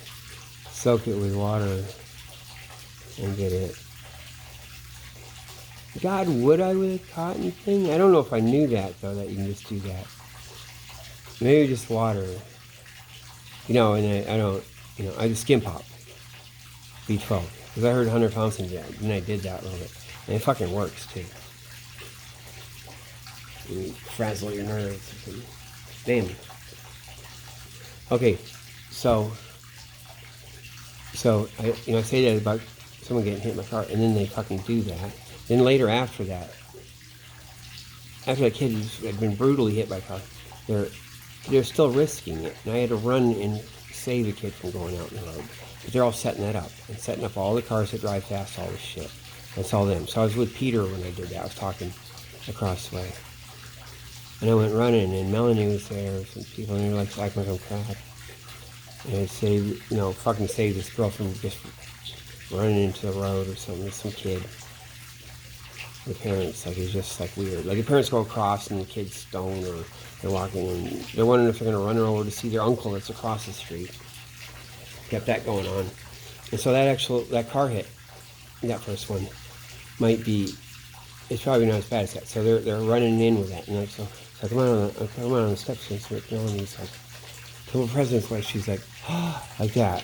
soak it with water, and get it. God, would I with a cotton thing? I don't know if I knew that, though, that you can just do that. Maybe just water. You know, and I don't... You know, I just skin pop. B12. Because I heard Hunter Thompson do that, and I did that a little bit. And it fucking works, too. You frazzle your nerves or something. Damn. Okay, so I say that about someone getting hit in my car, and then they fucking do that. Then later after that, after that kid had been brutally hit by a car, they're still risking it. And I had to run and save a kid from going out in the road. But they're all setting that up, and setting up all the cars that drive fast, all this shit. That's all them. So I was with Peter when I did that. I was talking across the way. And I went running, and Melanie was there, some people, and they were like acting like I'm crap. And I saved, you know, fucking saved this girl from just running into the road or something with some kid. The parents, like, it's just like weird. Like the parents go across and the kid's stoned, or they're walking, and they're wondering if they're going to run her over to see their uncle that's across the street. Kept that going on. And so that car hit, that first one, might be, it's probably not as bad as that. So they're running in with that. And like, so I come out on the steps and start yelling. He's like, to the president's wife, she's like, oh, like that.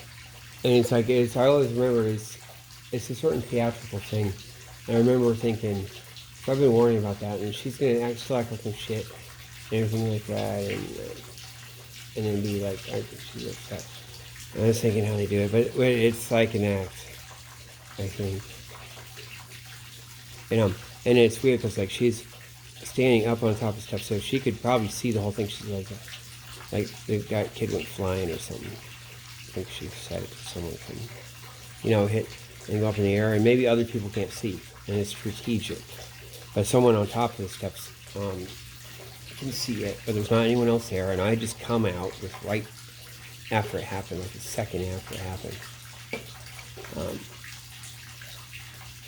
And it's like, I always remember it's a certain theatrical thing. And I remember thinking, so I've been warning about that, and she's gonna still act like some shit and everything like that, and then be like, I think she's upset. And I was thinking how they do it, but it's like an act, I think. And it's weird because like she's standing up on top of stuff, so she could probably see the whole thing. She's like the kid went flying or something. I think she said it to someone can, hit and go up in the air, and maybe other people can't see, and it's strategic. But someone on top of the steps can see it, but there's not anyone else there, and I just come out with right after it happened, like a second after it happened.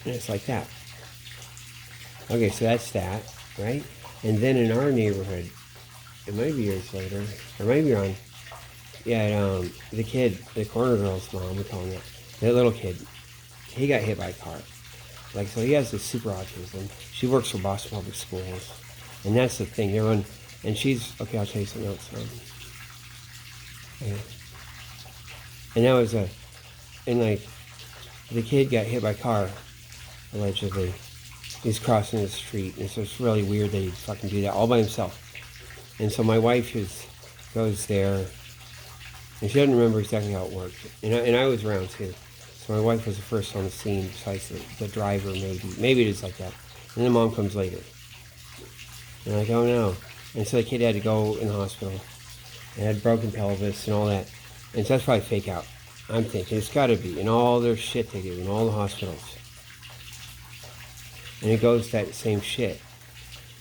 And it's like that. Okay, so that's that, right? And then in our neighborhood, it might be years later, or maybe around, the kid, the corner girl's mom, we call him that little kid, he got hit by a car. Like, so he has this super autism. She works for Boston Public Schools. And that's the thing, and she's, okay, I'll tell you something else. And that was the kid got hit by a car, allegedly. He's crossing the street, and so it's really weird that he'd fucking do that all by himself. And so my wife goes there, and she doesn't remember exactly how it worked. And I was around too. So my wife was the first on the scene, besides the driver, maybe. Maybe it is like that. And then mom comes later. And I'm like, oh no. And so the kid had to go in the hospital. And had broken pelvis and all that. And so that's probably fake out. I'm thinking, it's gotta be. And all their shit they do in all the hospitals. And it goes to that same shit.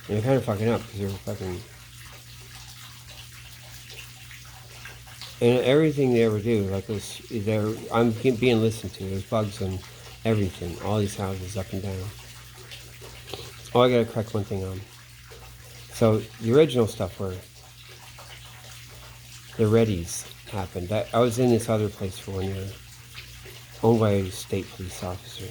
And they're kind of fucking up, because they're fucking... And everything they ever do, like I'm being listened to. There's bugs and everything. All these houses up and down. Oh, I gotta correct one thing on. So the original stuff where the Reddies happened. I was in this other place for 1 year, owned by a state police officer.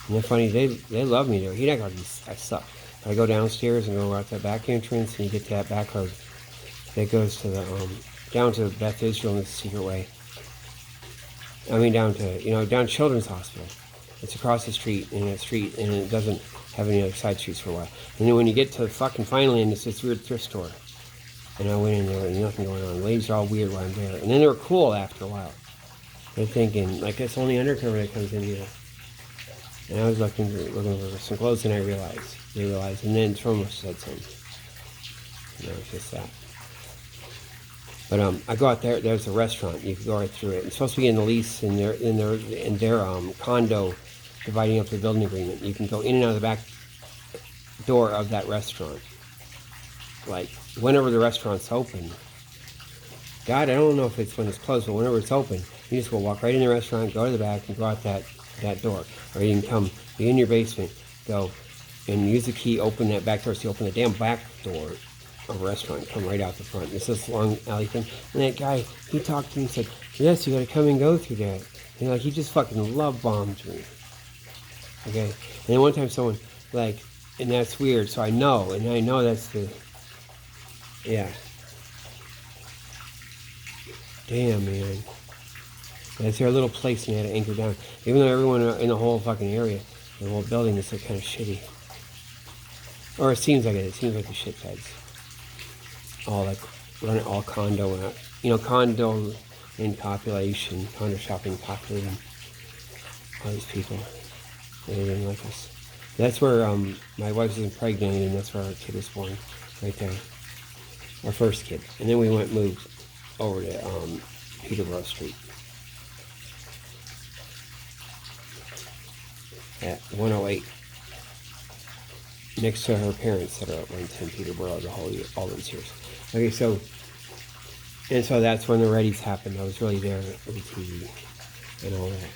And they're funny. They love me there. He not gonna be. I suck. But I go downstairs and go out that back entrance, and you get to that back road that goes to the down to Beth Israel in the secret way. I mean, down to Children's Hospital. It's across the street, and it doesn't have any other side streets for a while. And then when you get to fucking finally, and it's this weird thrift store. And I went in there, and nothing going on. The ladies are all weird while I'm there. And then they were cool after a while. They're thinking, like, that's only undercover that comes in here. And I was looking for some clothes, and they realized, and then Troma said something. And it was just that. But I go out there. There's a restaurant. You can go right through it. It's supposed to be in the lease in their condo, dividing up the building agreement. You can go in and out of the back door of that restaurant, like whenever the restaurant's open. God, I don't know if it's when it's closed, but whenever it's open, you just go walk right in the restaurant, go to the back, and go out that door. Or you can be in your basement, go and use the key, open that back door. So you open the damn back door of a restaurant, come right out the front. It's this long alley thing. And that guy, he talked to me and said, yes, you gotta come and go through that. And like, he just fucking love bombed me. Okay? And then one time someone, like, and that's weird, so I know that's the, yeah. Damn, man. That's their little place, and they had to anchor down. Even though everyone in the whole fucking area, the whole building is like kind of shitty. Or it seems like it. It seems like the shitheads. All like, running all condo, condo in population, condo shopping populating. All these people. They didn't like us. That's where my wife was impregnated, and that's where our kid was born. Right there. Our first kid. And then we moved over to Peterborough Street. At 108. Next to her parents that are at 110 Peterborough all those years. Okay, so that's when the Reddies happened. I was really there with the TV and all that.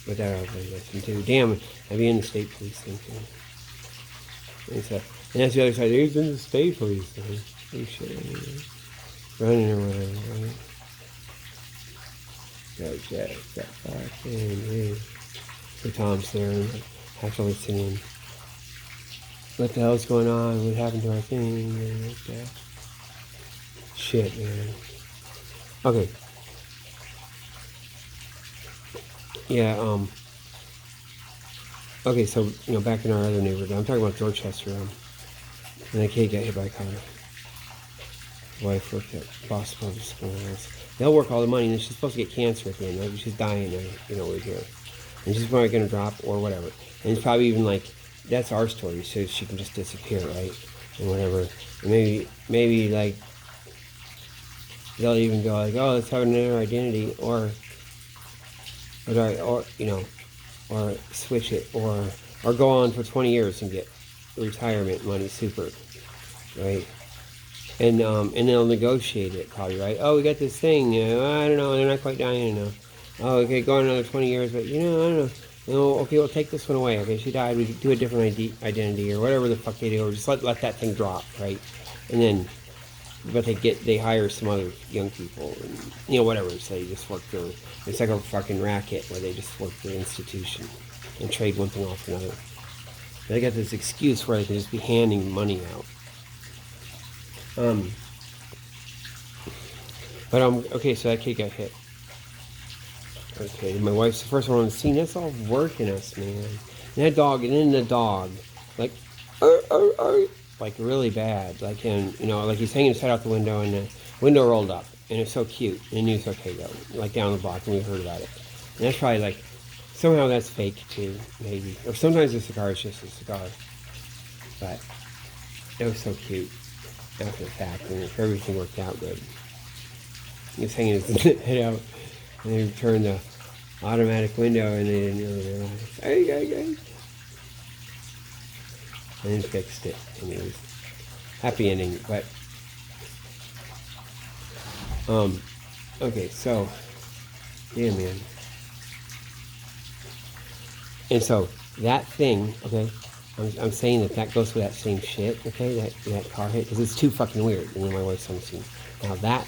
But that I was really listening to. Damn, I'd be in the state police thing too. And that's the other side. He's in the state police thing. Oh shit. Running or whatever, right? Got back in. So Tom's there and I have to listen in. What the hell's going on? What happened to our thing? And like that. Shit, man. Okay. Yeah, Okay, so, back in our other neighborhood, I'm talking about Dorchester, and that kid got hit by a car. Wife worked at Boston Public Schools. They'll work all the money, and she's supposed to get cancer at the end. Like, she's dying, right here. And she's probably going to drop or whatever. And it's probably even like, that's our story, so she can just disappear, right? And whatever. And maybe like, they'll even go like, oh, let's have another identity, or switch it, or go on for 20 years and get retirement money, super, right? And they'll negotiate it probably, right? Oh, we got this thing, I don't know, they're not quite dying enough. Oh, okay, go on another 20 years, but I don't know. Okay, we'll take this one away. Okay, she died, we do a different identity, or whatever the fuck they do, or just let that thing drop, right? And then, but they hire some other young people, and, whatever, so they just work their, it's like a fucking racket where they just work their institution and trade one thing off for another. They got this excuse where they can just be handing money out. Okay, so that kid got hit. Okay, my wife's the first one on the scene. That's all working us, man. And that dog, and then the dog, like, like really bad. Like, like he's hanging his head out the window, and the window rolled up, and it's so cute. And he was okay though, like down the block, and we heard about it. And that's probably like, somehow that's fake too, maybe. Or sometimes the cigar is just a cigar. But it was so cute after the fact, and everything worked out good. He was hanging his head out, and they turned the automatic window, and they didn't really realize. Hey. And then fixed it, and it was happy ending. But okay, so yeah, man. And so that thing, okay, I'm saying that goes for that same shit, okay, that car hit, because it's too fucking weird. And then my wife's on the scene. Now that,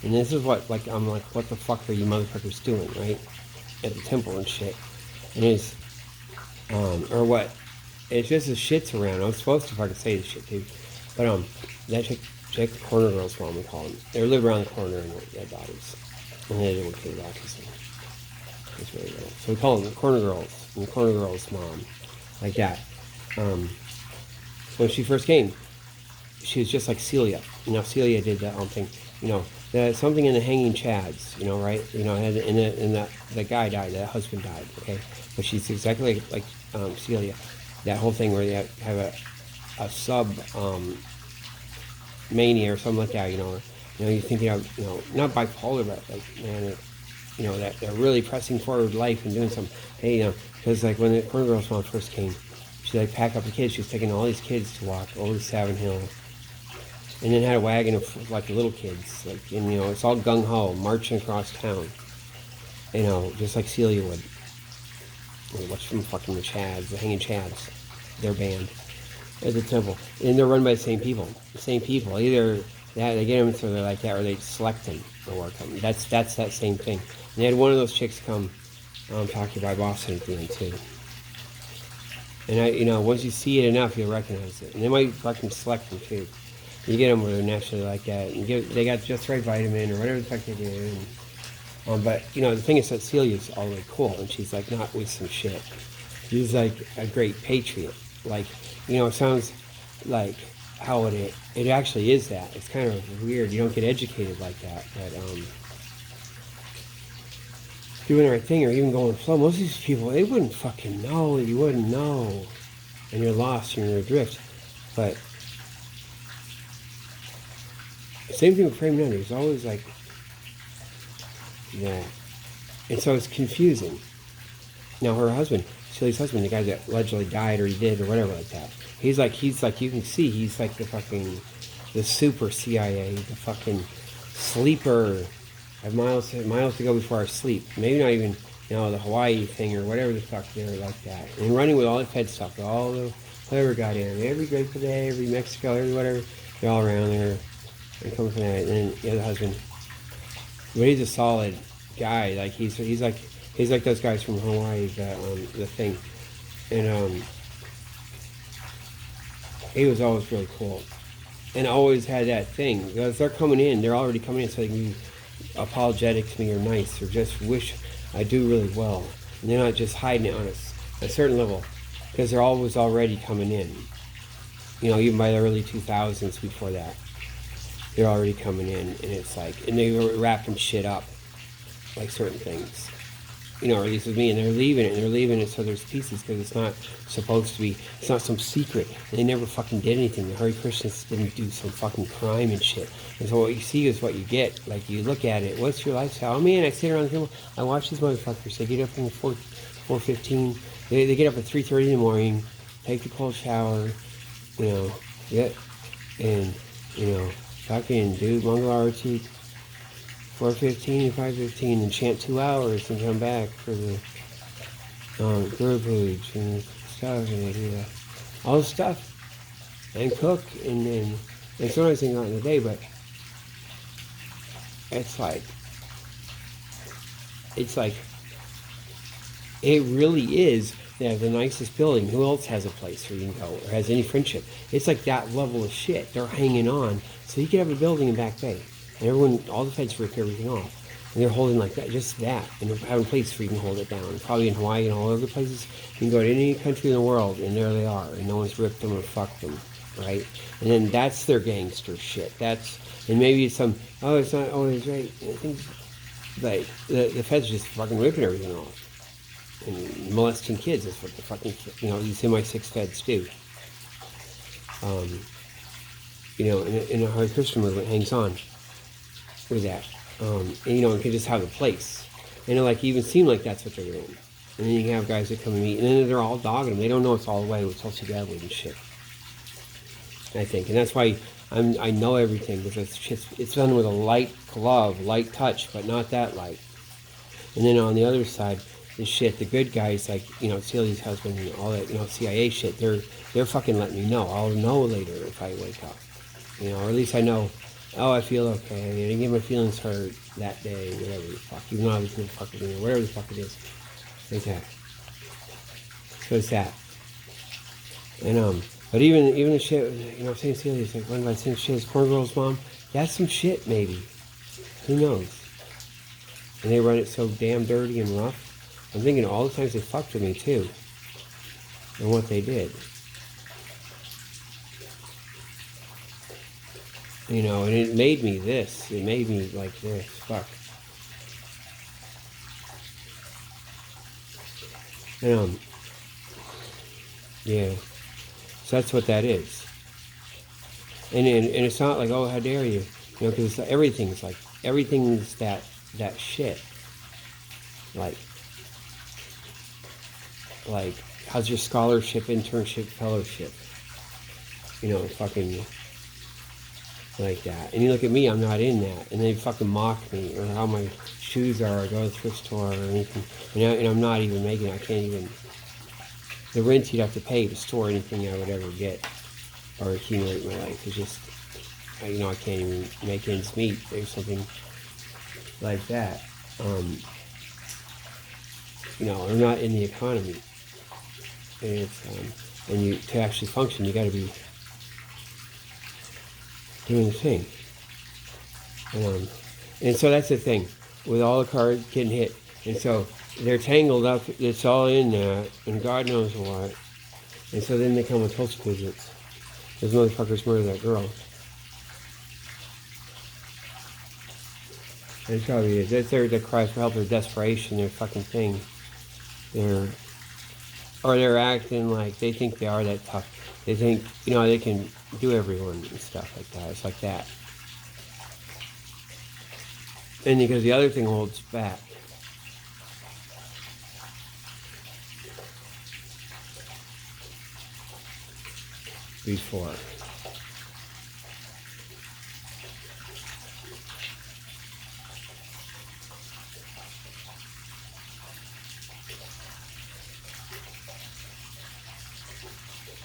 and this is what, like, I'm like, what the fuck are you motherfuckers doing, right? At the temple and shit. And it's, or what? It's just the shits around. I'm supposed to fucking say this shit too. But, that chick, the corner girl's mom, we call them. They live around the corner and their daughters. And they didn't care about autism. It's really little. So we call them the corner girls, and the corner girl's mom. Like that. When she first came, she was just like Celia. Celia did that thing. Something in the hanging chads, right? And the guy died, the husband died, okay? But she's exactly like Celia. That whole thing where they have a sub mania or something like that, you're thinking of, not bipolar, but like, man, that they're really pressing forward life and doing some, hey, because like when the corner girl's mom first came, she like packed up the kids. She was taking all these kids to walk over the Savin Hill, and then had a wagon of like little kids, like, and it's all gung ho marching across town, just like Celia would. Watch from fucking the Chads, the Hanging Chads, their band at the temple, and they're run by the same people. Either they get them so they're like that, or they select them or work them. That's that same thing. And they had one of those chicks come talking by Boston at the end too. And once you see it enough, you'll recognize it. And they might fucking select them too. You get them where they're naturally like that. And they got just right vitamin or whatever the fuck they do. And, but the thing is that Celia's all like cool, and she's like not with some shit. She's like a great patriot. Like, it sounds like how it actually is that. It's kind of weird. You don't get educated like that. But doing the right thing or even going flow, most of these people, they wouldn't fucking know. You wouldn't know. And you're lost and you're adrift. But same thing with Frame Under. It's always like that. And so it's confusing. Now her husband, Shelley's husband, the guy that allegedly died or he did or whatever like that, he's like you can see he's like the super CIA, the fucking sleeper. I have miles to go before I sleep. Maybe not even the Hawaii thing or whatever the fuck they're like that. And running with all the Fed stuff, all the whatever got in, every Grateful Day, every Mexico, every whatever, they're all around there and coming from that. And then the other husband, but he's a solid guy. Like he's like those guys from Hawaii, the thing, and he was always really cool, and always had that thing because they're coming in, they're already coming in, so they can be apologetic to me or nice or just wish I do really well, and they're not just hiding it on a certain level. because they're always already coming in. You know, even by the early 2000s, before that, they're already coming in, and it's like, and they were wrapping shit up, like certain things. You know, or at least with me, and they're leaving it so there's pieces, because it's not supposed to be, it's not some secret, and they never fucking did anything. The Hare Krishnas didn't do some fucking crime and shit, and so what you see is what you get. Like, you look at it, what's your lifestyle? Oh man, I sit around the table, I watch these motherfuckers, they get up from 4:15, they get up at 3:30 in the morning, take the cold shower, you know, yeah, and, you know, fucking do Mangal Arati, 4:15 to 5:15, and chant 2 hours and come back for the Guru Puj and stuff, and they do that. All the stuff. And cook, and sometimes they go out in the day, but it's like, it really is. They have the nicest building. Who else has a place where you can go, or has any friendship? It's like that level of shit. They're hanging on. So you could have a building in Back Bay, and everyone, all the feds rip everything off. And they're holding like that, just that. And they're having places where you can hold it down. Probably in Hawaii and all other places. You can go to any country in the world, and there they are. And no one's ripped them or fucked them, right? And then that's their gangster shit. That's, and maybe it's some, oh, it's not, oh, it's right. And things, like, the feds just fucking ripping everything off. And molesting kids is what the fucking, you know, these MI6 feds do. You know, and the Hare Krishna movement hangs on with that. And, you know, it can just have a place. And it, like, even seem like that's what they're doing. And then you have guys that come and meet, and then they're all dogging them. They don't know it's all the way, it's all together and shit. I think. And that's why I know everything, because it's done with a light glove, light touch, but not that light. And then on the other side, the shit, the good guys, like, you know, Celia's husband and all that, you know, CIA shit, they're fucking letting me know. I'll know later if I wake up. You know, or at least I know, oh, I feel okay. I didn't get my feelings hurt that day, whatever the fuck. Even though I was gonna fuck with me, or whatever the fuck it is. Like that. So it's that. And, but even the shit, you know, St. Celia's like, when I think shit is Corn Girl's mom, that's some shit, maybe. Who knows? And they run it so damn dirty and rough. I'm thinking all the times they fucked with me, too. And what they did. You know, and it made me this. It made me like this. Fuck. And, yeah. So that's what that is. And it's not like, oh, how dare you? You know, because everything's like, everything's that shit. Like, how's your scholarship, internship, fellowship? You know, fucking like that. And you look at me, I'm not in that. And they fucking mock me, or how my shoes are, I go to the thrift store or anything. And I'm not even making it. I can't even, the rent you'd have to pay to store anything I would ever get or accumulate in my life. It's just, you know, I can't even make ends meet. There's something like that. You know, I'm not in the economy. And it's, and you, to actually function, you gotta be doing the thing. And so that's the thing, with all the cards getting hit. And so they're tangled up, it's all in there, and God knows what. And so then they come with host visits. Those motherfuckers murdered that girl. And it probably is. That's their cry for help, their desperation, their fucking thing. They're acting like they think they are that tough. They think, you know, they can do everyone and stuff like that. It's like that. And because the other thing holds back. Before.